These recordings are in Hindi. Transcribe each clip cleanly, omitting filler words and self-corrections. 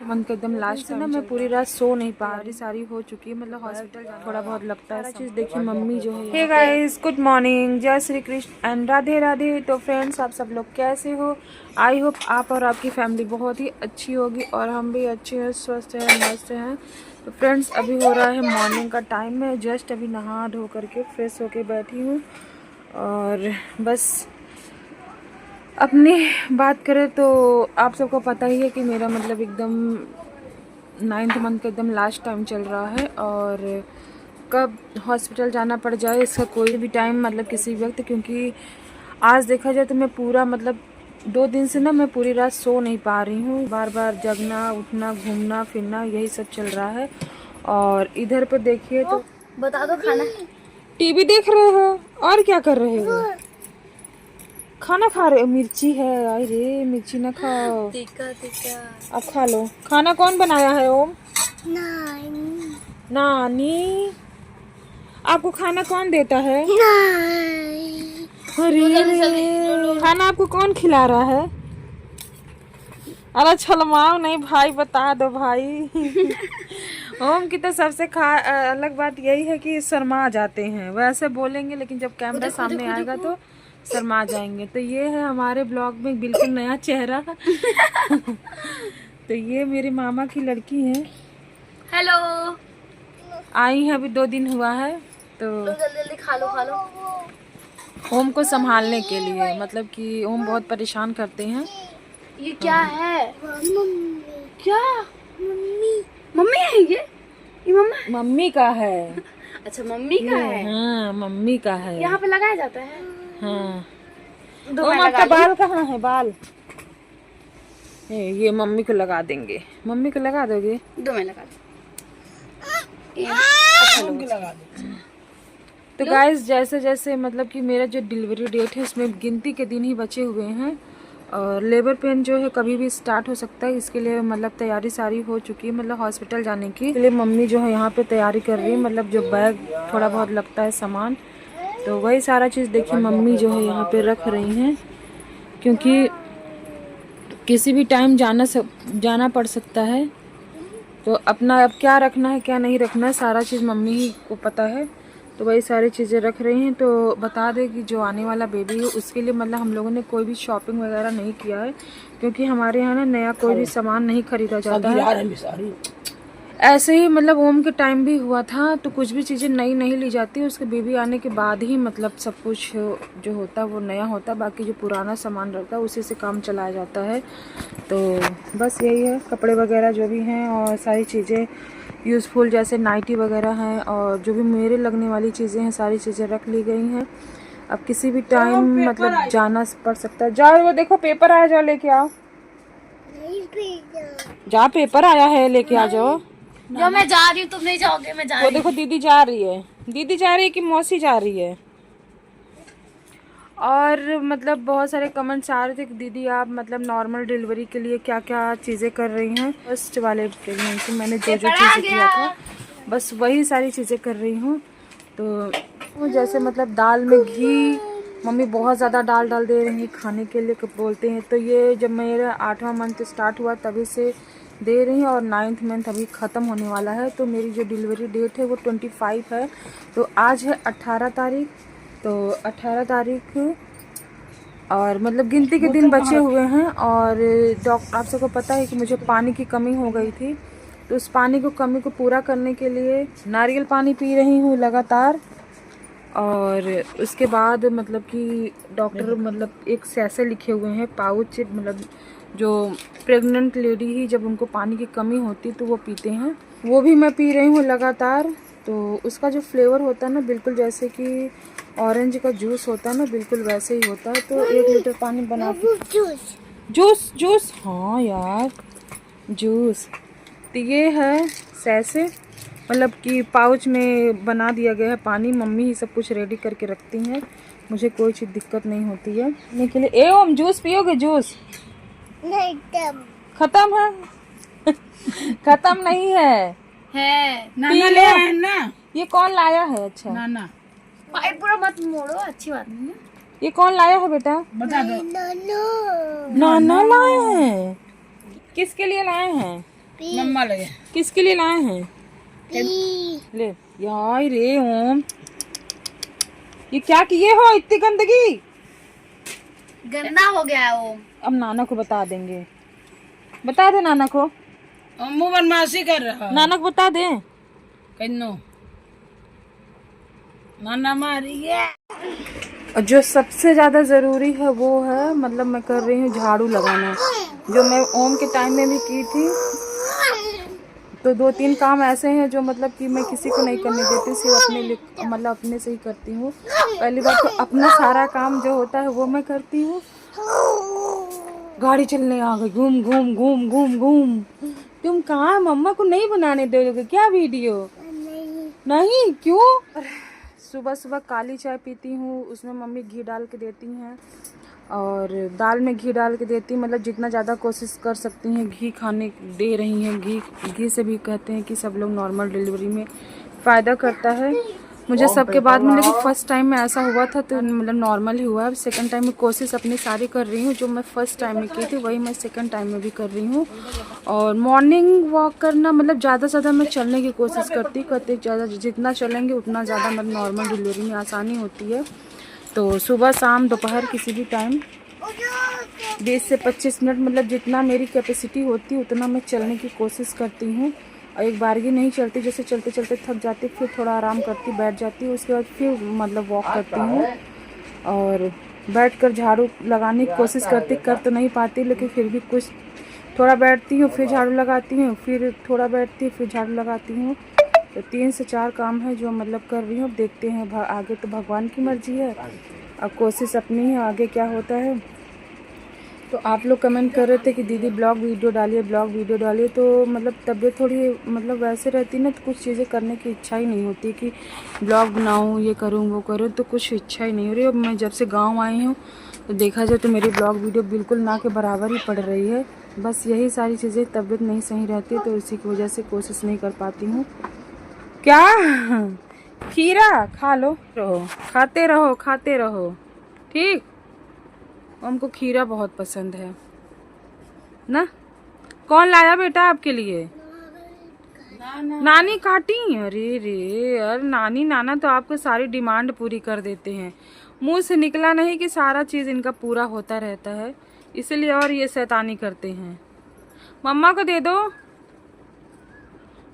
मन का एकदम लास्ट है ना, मैं पूरी रात सो नहीं पा रही, सारी हो चुकी है, मतलब हॉस्पिटल जाना थोड़ा बहुत लगता है। चीज़ देखिए मम्मी जो है। हे गाइस, गुड मॉर्निंग, जय श्री कृष्ण एंड राधे राधे। तो फ्रेंड्स, आप सब लोग कैसे हो? आई होप आप और आपकी फैमिली बहुत ही अच्छी होगी और हम भी अच्छे हैं, स्वस्थ हैं, मस्त हैं। तो फ्रेंड्स, अभी हो रहा है मॉर्निंग का टाइम है, जस्ट अभी नहा धो करके फ्रेश होके बैठी हूँ और बस अपनी बात करें तो आप सबको पता ही है कि मेरा मतलब एकदम 9th मंथ का एकदम लास्ट टाइम चल रहा है और कब हॉस्पिटल जाना पड़ जाए इसका कोई भी टाइम मतलब किसी वक्त, क्योंकि आज देखा जाए तो मैं पूरा मतलब 2 दिन से ना मैं पूरी रात सो नहीं पा रही हूँ, बार बार जगना उठना घूमना फिरना यही सब चल रहा है। और इधर पर देखिए तो बता दो, खाना टीवी देख रहे हो और क्या कर रहे हो? खाना खा रहे हो? मिर्ची है, अरे मिर्ची ना खाओ, तीखा तीखा। अब खा लो। खाना कौन बनाया है ओम? नानी। नानी। आपको खाना कौन देता है? नानी। अरे खाना आपको कौन खिला रहा है? अरे छलमाओ नहीं भाई, बता दो भाई। ओम की तो सबसे अलग बात यही है कि शर्मा जाते हैं, वैसे बोलेंगे लेकिन जब कैमरा सामने आएगा तो शर्मा जाएंगे। तो ये है हमारे ब्लॉग में बिल्कुल नया चेहरा। तो ये मेरे मामा की लड़की है, हेलो। आई है, अभी 2 दिन हुआ है। तो जल्दी जल्दी खा लो। ओम को संभालने के लिए, मतलब कि ओम बहुत परेशान करते हैं। ये क्या है? मम्मी। क्या? मम्मी है ये मम्मा। मम्मी का है। अच्छा, मम्मी का है। हाँ, मम्मी का है। यहाँ पे लगाया जाता है। हाँ। दो ओम, मैं लगा आपका ली। बाल कहाँ है? बाल ये मम्मी को लगा देंगे। मम्मी को लगा दोगे? दो मैं लगा ली। अच्छा लगा दो। तो गाइस, जैसे जैसे मतलब कि मेरा जो डिलीवरी डेट है उसमें गिनती के दिन ही बचे हुए हैं और लेबर पेन जो है कभी भी स्टार्ट हो सकता है, इसके लिए मतलब तैयारी सारी हो चुकी है, मतलब हॉस्पिटल जाने की। इसलिए मम्मी जो है यहाँ पे तैयारी कर रही है, मतलब जो बैग थोड़ा बहुत लगता है सामान, तो वही सारा चीज़ देखिए मम्मी जो है यहाँ पे रख रही हैं, क्योंकि किसी भी टाइम जाना पड़ सकता है। तो अपना अब क्या रखना है क्या नहीं रखना है सारा चीज़ मम्मी ही को पता है, तो वही सारी चीज़ें रख रही हैं। तो बता दें कि जो आने वाला बेबी है उसके लिए मतलब हम लोगों ने कोई भी शॉपिंग वगैरह नहीं किया है, क्योंकि हमारे यहाँ ना नया कोई भी सामान नहीं खरीदा जाता है। ऐसे ही मतलब ओम के टाइम भी हुआ था, तो कुछ भी चीज़ें नई नहीं ली जाती, उसके बेबी आने के बाद ही मतलब सब कुछ जो होता है वो नया होता है, बाकी जो पुराना सामान रहता है उसी से काम चलाया जाता है। तो बस यही है, कपड़े वगैरह जो भी हैं और सारी चीज़ें यूज़फुल जैसे नाइटी वगैरह हैं और जो भी मेरे लगने वाली चीज़ें हैं सारी चीज़ें रख ली गई हैं। अब किसी भी टाइम मतलब जाना पड़ सकता है। जाओ, वो देखो पेपर आया, जाओ लेके आओ। जा, पेपर आया है, लेके आ जाओ। जो मैं जा रही हूँ तुम नहीं जाओगे? मैं जा वो देखो दीदी जा रही है, दीदी जा रही है कि मौसी जा रही है। और मतलब बहुत सारे कमेंट्स आ रहे थे कि दीदी आप मतलब नॉर्मल डिलीवरी के लिए क्या क्या चीज़ें कर रही हैं। फर्स्ट वाले प्रेगनेंसी मैंने जो जो चीज़ें किया था बस वही सारी चीज़ें कर रही हूँ। तो जैसे मतलब दाल में घी मम्मी बहुत ज़्यादा डाल दे रही हैं खाने के लिए बोलते हैं, तो ये जब मेरा 8वां मंथ स्टार्ट हुआ तभी से दे रही हैं और 9th मंथ अभी ख़त्म होने वाला है। तो मेरी जो डिलीवरी डेट है वो 25 है, तो आज है 18 तारीख, तो 18 तारीख और मतलब गिनती के दिन बचे हुए हैं। और आप सबको पता है कि मुझे पानी की कमी हो गई थी, तो उस पानी को कमी को पूरा करने के लिए नारियल पानी पी रही हूँ लगातार। और उसके बाद मतलब कि डॉक्टर मतलब एक सैसे लिखे हुए हैं पाउच, मतलब जो प्रेग्नेंट लेडी ही जब उनको पानी की कमी होती तो वो पीते हैं, वो भी मैं पी रही हूँ लगातार। तो उसका जो फ्लेवर होता है ना बिल्कुल जैसे कि ऑरेंज का जूस होता है ना, बिल्कुल वैसे ही होता है। तो 1 लीटर पानी बना जूस हाँ यार जूस। तो ये है सैसे, मतलब कि पाउच में बना दिया गया है पानी, मम्मी ही सब कुछ रेडी करके रखती हैं, मुझे कोई चीज़ दिक्कत नहीं होती है पीने के लिए। ए ओम, जूस पियोगे? जूस नहीं, खत्म है। खत्म नहीं है, नाना ले आए ना। ये कौन लाया है? अच्छा नाना पाइप पूरा मत मोड़ो, अच्छी बात नहीं है। ये कौन लाया है बेटा? बता दो। नाना लाए हैं। किसके लिए लाए हैं? मम्मा लगे। किसके लिए लाए हैं? ले यार रे ओम, ये क्या किए हो? इतनी गंदगी गंदा हो गया है वो। अब नाना को बता देंगे, बता दे नाना को। अम्मू बदमाशी कर रहा है। नाना को बता दे। कन्नो नाना मारी है। और जो सबसे ज्यादा जरूरी है वो है, मतलब मैं कर रही हूँ झाड़ू लगाना, जो मैं ओम के टाइम में भी की थी। तो 2-3 काम ऐसे हैं जो मतलब कि मैं किसी को नहीं करने देती, सिर्फ अपने लिए, मतलब अपने से ही करती हूँ। पहली बात तो अपना सारा काम जो होता है वो मैं करती हूँ। गाड़ी चलने आ गई, घूम घूम घूम घूम घूम। तुम कहाँ, मम्मा को नहीं बनाने दोगे क्या वीडियो? नहीं क्यों? सुबह सुबह काली चाय पीती हूँ, उसमें मम्मी घी डाल के देती हैं और दाल में घी डाल के देती, मतलब जितना ज़्यादा कोशिश कर सकती हैं घी खाने दे रही हैं। घी से भी कहते हैं कि सब लोग नॉर्मल डिलीवरी में फ़ायदा करता है। मुझे सबके बाद में, लेकिन फर्स्ट टाइम में ऐसा हुआ था तो मतलब नॉर्मल ही हुआ है। सेकंड टाइम में कोशिश अपनी सारी कर रही हूँ, जो मैं फर्स्ट टाइम में की थी वही मैं सेकंड टाइम में भी कर रही हूँ। और मॉर्निंग वॉक करना, मतलब ज़्यादा से ज़्यादा मैं चलने की कोशिश करती ज़्यादा, जितना चलेंगे उतना ज़्यादा मतलब नॉर्मल डिलीवरी में आसानी होती है। तो सुबह शाम दोपहर किसी भी टाइम 20 से 25 मिनट, मतलब जितना मेरी कैपेसिटी होती है उतना मैं चलने की कोशिश करती हूँ। और एक बारगी नहीं चलती, जैसे चलते चलते थक जाती, फिर थोड़ा आराम करती, बैठ जाती, उसके बाद फिर मतलब वॉक करती हूँ। और बैठकर झाड़ू लगाने की कोशिश करती, कर तो नहीं पाती लेकिन फिर भी कुछ थोड़ा बैठती हूँ, फिर झाड़ू लगाती हूँ, फिर थोड़ा बैठती हूँ, फिर झाड़ू लगाती हूँ। तो 3 से 4 काम है जो मतलब कर रही हूँ। देखते हैं आगे, तो भगवान की मर्जी है, अब कोशिश अपनी है, आगे क्या होता है। तो आप लोग कमेंट कर रहे थे कि दीदी ब्लॉग वीडियो डालिए, ब्लॉग वीडियो डालिए। तो मतलब तबीयत थोड़ी मतलब वैसे रहती ना, तो कुछ चीज़ें करने की इच्छा ही नहीं होती कि ब्लॉग बनाऊँ, ये करूँ वो करूँ, तो कुछ इच्छा ही नहीं हो रही। अब मैं जब से गांव आई हूँ तो देखा जाए तो मेरी ब्लॉग वीडियो बिल्कुल ना के बराबर ही पड़ रही है। बस यही सारी चीज़ें, तबीयत नहीं सही रहती तो इसी की वजह से कोशिश नहीं कर पाती हूँ। क्या खीरा खा लो, खाते रहो खाते रहो, ठीक। हमको खीरा बहुत पसंद है ना। कौन लाया बेटा आपके लिए? नानी काटी। अरे रे यार, नानी नाना तो आपको सारी डिमांड पूरी कर देते हैं। मुंह से निकला नहीं कि सारा चीज इनका पूरा होता रहता है, इसलिए और ये शैतानी करते हैं। मम्मा को दे दो,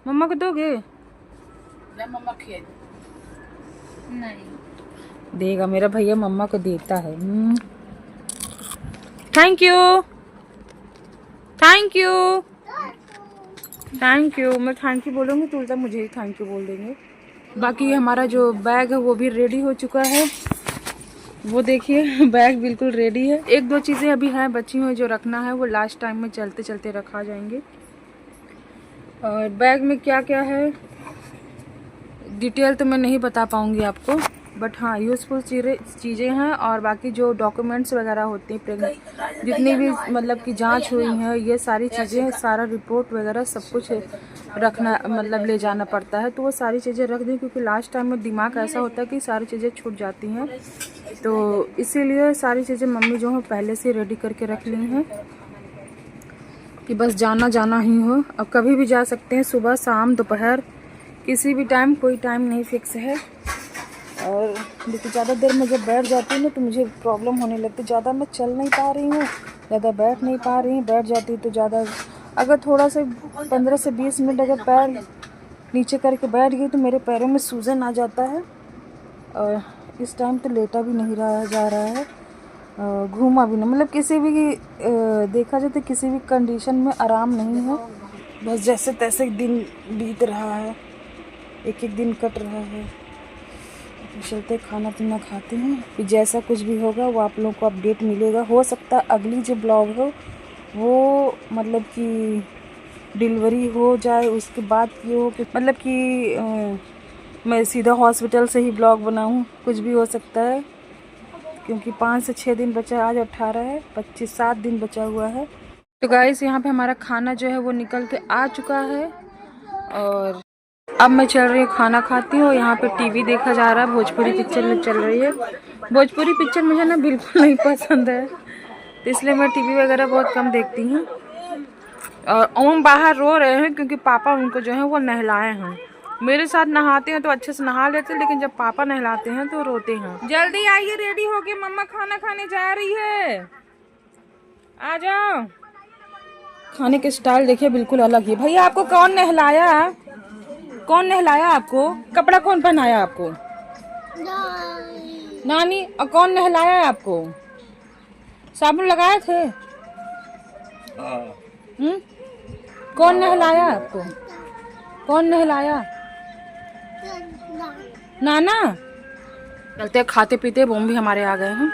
मम्मा को दोगे? मम्मा खिया नहीं देगा मेरा भैया, मम्मा को देता है। Thank you thank you thank you. मैं थैंक यू बोलूँगी तो उल्टा मुझे ही थैंक यू बोल देंगे। बाकी हमारा जो बैग है वो भी रेडी हो चुका है, वो देखिए बैग बिल्कुल रेडी है। 1-2 चीज़ें अभी हैं बची हुई जो रखना है, वो लास्ट टाइम में चलते चलते रखा जाएंगे। और बैग में क्या क्या है डिटेल तो मैं नहीं बता पाऊँगी आपको, बट हाँ यूज़फुल चीज़ें हैं। और बाकी जो डॉक्यूमेंट्स वगैरह होते हैं, जितनी भी मतलब कि जांच हुई है, ये सारी चीज़ें, सारा रिपोर्ट वगैरह सब कुछ रखना, मतलब ले जाना पड़ता है। तो वो सारी चीज़ें रख दी, क्योंकि लास्ट टाइम में दिमाग ऐसा होता है कि सारी चीज़ें छूट जाती हैं। तो इसीलिए सारी चीज़ें मम्मी जो है पहले से रेडी करके रख ली हैं कि बस जाना जाना ही हो। अब कभी भी जा सकते हैं, सुबह शाम दोपहर किसी भी टाइम, कोई टाइम नहीं फिक्स है। और देखिए ज़्यादा देर में जब बैठ जाती हूँ ना तो मुझे प्रॉब्लम होने लगती है। ज़्यादा मैं चल नहीं पा रही हूँ, ज़्यादा बैठ नहीं पा रही हूँ। बैठ जाती तो ज़्यादा, अगर थोड़ा सा 15 से 20 मिनट अगर पैर नीचे करके बैठ गई तो मेरे पैरों में सूजन आ जाता है। और इस टाइम तो लेटा भी नहीं रहा जा रहा है, घूमा भी नहीं, मतलब किसी भी देखा जाए तो किसी भी कंडीशन में आराम नहीं है। बस जैसे तैसे दिन बीत रहा है, एक एक दिन कट रहा है। चलते खाना पीना खाते हैं, फिर जैसा कुछ भी होगा वो आप लोगों को अपडेट मिलेगा। हो सकता है अगली जो ब्लॉग हो वो मतलब कि डिलीवरी हो जाए उसके बाद की हो, मतलब कि मैं सीधा हॉस्पिटल से ही ब्लॉग बनाऊं, कुछ भी हो सकता है। क्योंकि 5 से 6 दिन बचा है, आज 18 है, 25-7 दिन बचा हुआ है। तो गाइस यहाँ पे हमारा खाना जो है वो निकल के आ चुका है और अब मैं चल रही हूँ खाना खाती हूँ। यहाँ पे टीवी देखा जा रहा है, भोजपुरी पिक्चर चल रही है। भोजपुरी पिक्चर मुझे ना बिल्कुल नहीं पसंद है, तो इसलिए मैं टीवी वगैरह बहुत कम देखती हूँ। और ओम बाहर रो रहे हैं क्योंकि पापा उनको जो है वो नहलाए हैं। मेरे साथ नहाते हैं तो अच्छे से नहा लेते हैं, लेकिन जब पापा नहलाते हैं तो रोते हैं। जल्दी आइए, रेडी होके मम्मा खाना खाने जा रही है, आ जाओ। खाने के स्टाइल देखिए बिल्कुल अलग है। भैया आपको कौन नहलाया? कौन नहलाया आपको? कपड़ा कौन पहनाया आपको? नानी। और कौन नहलाया आपको? साबुन लगाए थे? कौन नहलाया आपको? कौन नहलाया? नाना। चलते खाते पीते बोम भी हमारे आ गए हैं।